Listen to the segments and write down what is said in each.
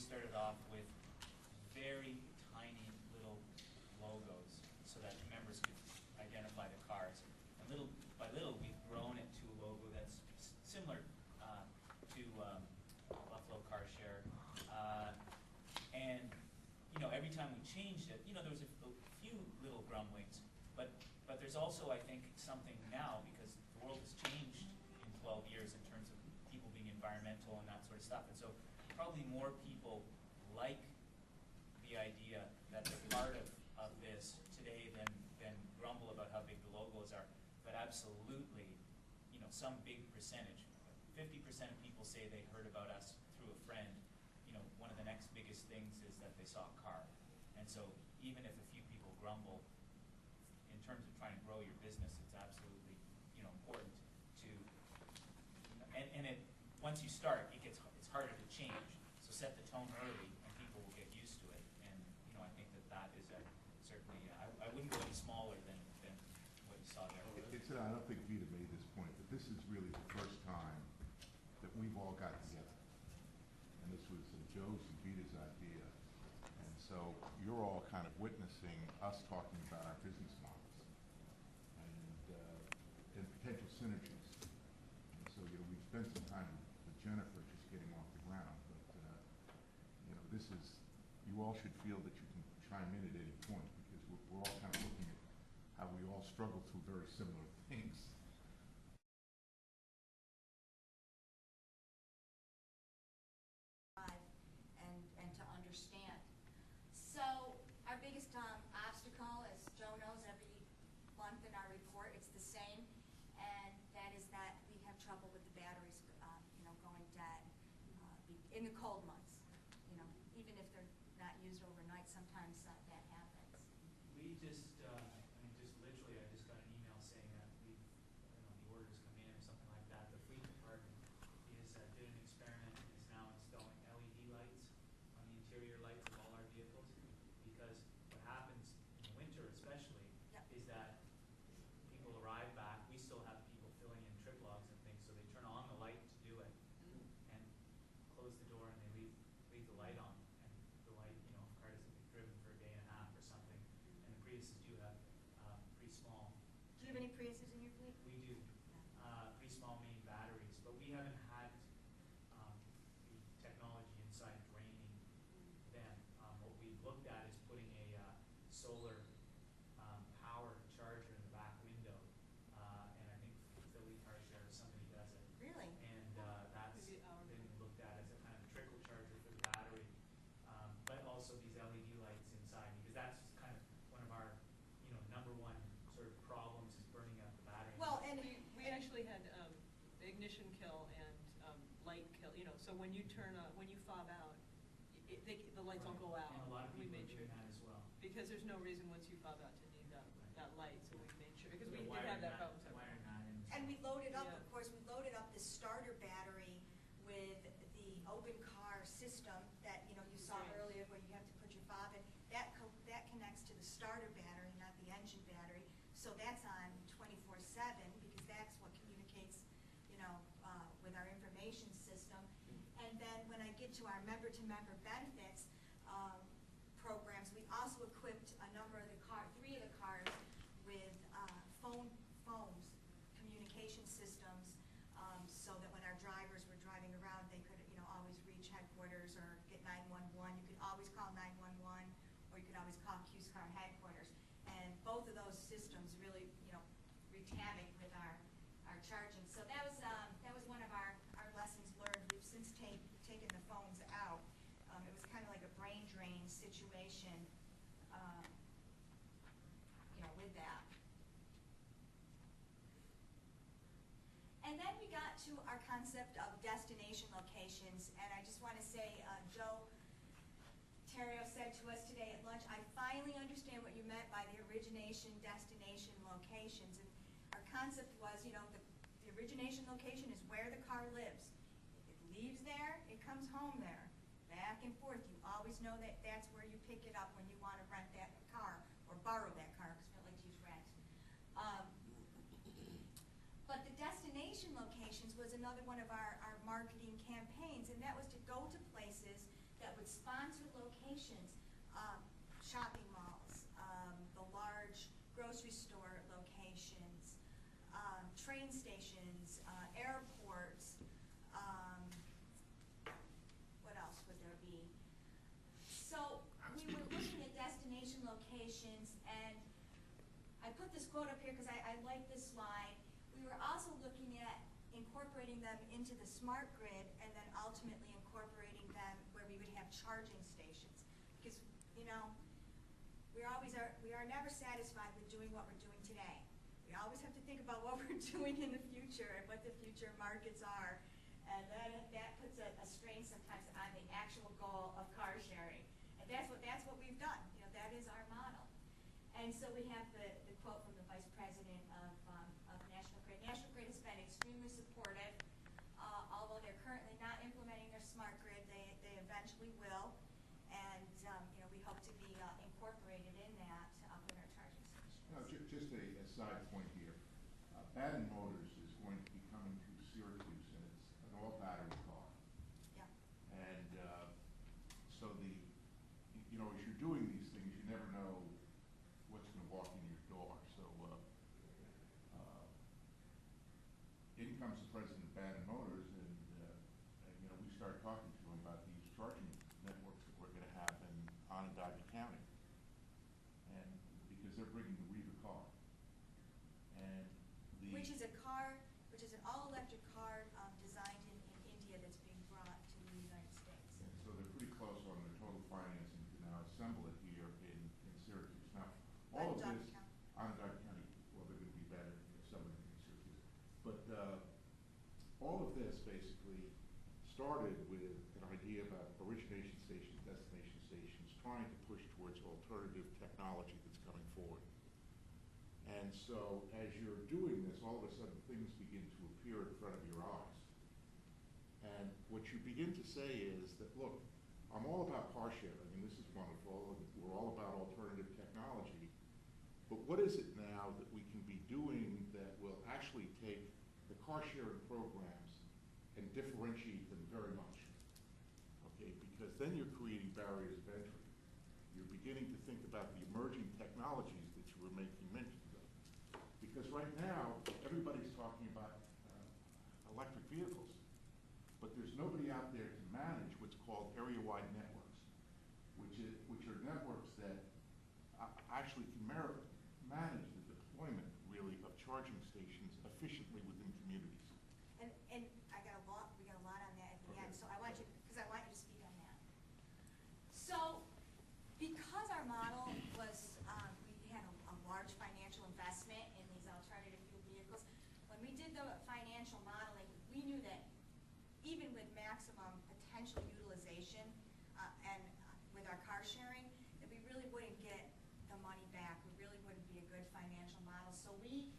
started off with very tiny little logos so that members could identify the cars. And little by little, we've grown it to a logo that's similar to Buffalo Car Share. And you know, every time we changed it, you know, there was a few little grumblings, but there's also, I think, something now, because the world has changed in 12 years in terms of people being environmental and that sort of stuff. And so probably more people like the idea that they're part of this today than grumble about how big the logos are. But absolutely, you know, some big percentage, 50% of people say they heard about us through a friend. You know, one of the next biggest things is that they saw a car. And so even if a few people grumble, in terms of trying to grow your business, it's absolutely, you know, important to, and it, once you start, it's harder to change. So set the tone early, and people will get used to it. And you know, I think that is certainly, I wouldn't go any smaller than what you saw there. I don't think Vita made this point, but this is really the first time that we've all got together. And this was Joe's and Vita's idea. And so you're all kind of witnessing us talking about our business models and potential synergies. And so, you know, we've spent some time with Jennifer just getting off the ground, but you know, this is, you all should feel that you can chime in at any point, because we're all kind of looking at how we all struggle through very similar things. And to understand. So our biggest obstacle, as Joe knows, every month in our report, it's the same, and that is that we have trouble with the batteries, you know, going dead in the cold months. You know, even if they're not used overnight, sometimes that happens. We just, just literally, I just got an email saying that the orders come in or something like that. The fleet department did an experiment and is now installing LED lights on the interior lights of all our vehicles, because what happens in the winter especially is that people arrive back, we still have people filling in trip logs and things, so they turn on the light to do it and close the door, and they leave the light on, and the light, you know, if a car doesn't get driven for a day and a half or something, and the Priuses do have pretty small. Do you have any Priuses in your fleet? We do. Pretty small main batteries, but we haven't had the technology inside draining them. What we've looked at is putting a solar power charger in the back window, and I think Philly Car Share or somebody does it. Really? And that's been looked at as a kind of trickle charger for the battery, but also these LED lights inside, because that's kind of one of our, you know, #1 sort of problems is burning up the battery. Well, and we actually had ignition kill and light kill. You know, so when you when you fob out, the lights all go out. And a lot of we people made are doing that as well. Because there's no reason once you fob out to need that light, so we made sure, because we did Wiring have that problem. wiring that in. And we loaded up, Yeah. of course, we loaded up the starter battery with the open car system that, you know, you saw Right. earlier, where you have to put your fob in. That connects to the starter battery, not the engine battery. So that's on 24/7, because that's what communicates, you know, with our information system. And then when I get to our member-to-member benefits programs, we also equipped a number of the 3 of the cars with phones, communication systems, so that when our drivers were driving around, they could, you know, always reach headquarters or get 911. You could always call 911, or you could always call CuseCar headquarters. And both of those systems really, you know, wreaked havoc with our charging. So that was one of our lessons learned. We've since taken the phones out. It was kind of like a brain drain situation, you know, with that. And then we got to our concept of destination locations, and I just want to say, Joe Tario said to us today at lunch, I finally understand what you meant by the origination, destination, locations. And our concept was, you know, the origination location is where the car lives. If it leaves there, it comes home there. Back and forth. You always know that that's where you pick it up when you want to rent that car or borrow that car, because we don't like to use rent. But the destination locations was another one of our marketing campaigns, and that was to go to places that with sponsored locations, shopping malls, the large grocery store locations, train stations, airports, what else would there be? So we were looking at destination locations, and I put this quote up here because I like this slide. We were also looking at incorporating them into the smart grid, and then ultimately incorporating them where we would have charging stations. Because, you know, we are never satisfied with doing what we're doing today. We always have to think about what we're doing in the future and what the future markets are. And then that puts a strain sometimes on the actual goal of car sharing. And that's what we've done. You know, that is our model. And so we have the quote from the Vice President of National Grid. National Grid has been extremely supportive. Although they're currently not implementing their smart grid, they eventually will. And you know, we hope to be incorporated in that with our charging stations. No, just a side point here. Baden Motors is going to be coming to Syracuse, and it's an all-battery car. Yeah. And so you know, as you're doing these things, you never know what's going to walk in your door. So in comes the president of Baden Motors, and you know, we started talking to him about these charging networks that we're going to have in Onondaga County, and because they're bringing the Riva car, and Which is an all-electric car designed in India that's being brought to the United States. and so they're pretty close on the total financing to now assemble it here in Syracuse. Now, all of Onondaga this, County. Onondaga County, well, they're going to be better somewhere in Syracuse. But all of this basically started with an idea about origination stations, destination stations, trying to push towards alternative technology that's coming forward. And so as you're doing this, all of a sudden things begin to appear in front of your eyes. And what you begin to say is that, look, I'm all about car sharing, and this is wonderful, and we're all about alternative technology, but what is it now that we can be doing that will actually take the car sharing programs and differentiate them very much? Okay, because then you're creating barriers of entry. You're beginning to think about the emerging technologies that you were making mention of. Because right now, everybody's talking about electric vehicles, but there's nobody out there to manage what's called area-wide networks, which are networks that actually can manage the deployment, really, of charging stations efficiently within communities. And we got a lot on that at the end, so I want you to speak on that. So, because our model was, we had a large financial investment in these alternative fuel vehicles, when we did the financial modeling, we knew that even with maximum potential utilization and with our car sharing, that we really wouldn't get the money back. We really wouldn't be a good financial model. So we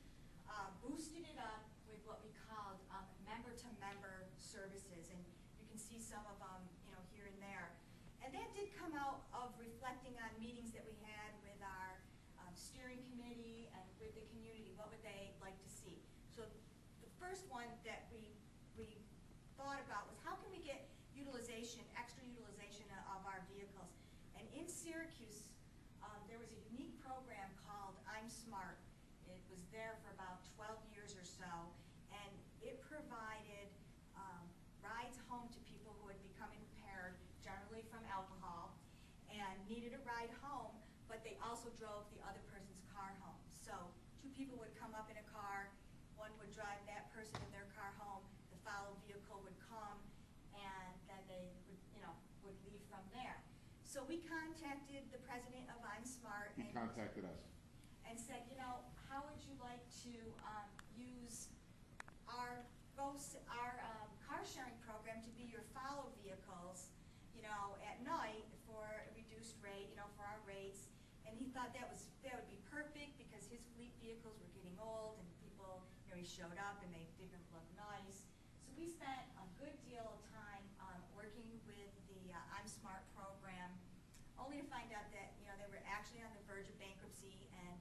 boosted it up with what we called member-to-member services, and you can see some of them, you know, here and there. And that did come out of reflecting on meetings that we had with our steering committee and with the community. What would they like to see? So the first one that we thought about was, how can we get utilization, extra utilization of our vehicles? And in Syracuse, there was a unique program called I'm Smart. It was there for about 12 years or so, and it provided rides home to people who had become impaired, generally from alcohol, and needed a ride home, but they also drove the other person's car home. So two people would come up in a car, one would drive that person in their car home, the follow vehicle would come, and then they would, you know, would leave from there. So we contacted the president of I'm Smart. He contacted us. And said, you know, how would you like to use our car sharing program to be your follow vehicles, you know, at night for a reduced rate, you know, for our rates. And he thought that would be perfect because his fleet vehicles were getting old and people, you know, he showed up and they didn't look nice. So we spent a good deal of time working with the I'm Smart program, only to find out that, you know, they were actually on the verge of bankruptcy, and